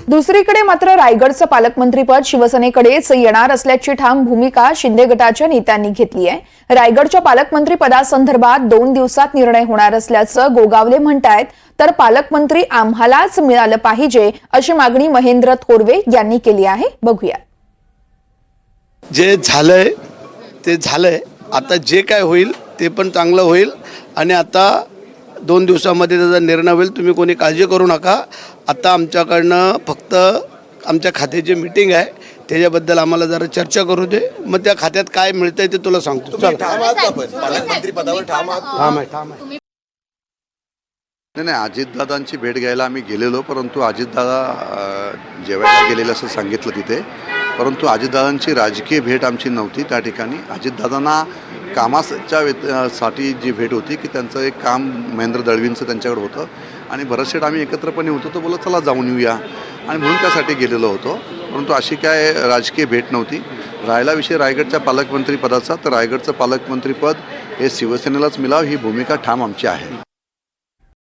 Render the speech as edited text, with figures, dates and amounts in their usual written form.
दुसरीकडे मात्र रायगडचं पालकमंत्रीपद शिवसेनेकडेच येणार असल्याची ठाम भूमिका शिंदे गटाच्या नेत्यांनी घेतली आहे। रायगडच्या पालकमंत्रीपदासंदर्भात 2 दिवसात निर्णय होणार असल्याचं गोगावले म्हणतायत, तर पालकमंत्री आम्हालाच मिळालं पाहिजे अशी मागणी महेंद्र थोरवे यांनी केली आहे। बघूया। जे झालंय ते झालंय, आता जे काय होईल ते पण चांगलं होईल आणि आता 2 दिवसामध्ये त्याचा निर्णय होईल। तुम्ही कोणी काळजी करू नका। आता आमच्याकडनं फक्त आमच्या खात्याची मीटिंग आहे, त्याच्याबद्दल आम्हाला जरा चर्चा करू दे, मग त्या खात्यात काय मिळतंय ते तुला सांगतो। पालकमंत्री पदावर ठाम आहे। नाही, अजितदादांची भेट घ्यायला आम्ही गेलेलो, परंतु अजितदादा जेवायला गेलेलं असं सांगितलं तिथे, परंतु अजितदादांची राजकीय भेट आमची नव्हती त्या ठिकाणी। अजितदादांना कामाच्या साठी जी भेट होती की त्यांचं एक काम महेंद्र दळवींचं त्यांच्याकडे होतं आणि भरतशेठ आम्ही एकत्रपणे होतो, तर बोला चला जाऊन येऊया आणि म्हणून त्यासाठी गेलेलो होतो, परंतु अशी काय राजकीय भेट नव्हती। राहिला विषय रायगडच्या पालकमंत्री पदाचा, तर रायगडचं पालकमंत्रीपद हे शिवसेनेलाच मिळावं ही भूमिका ठाम आमची आहे।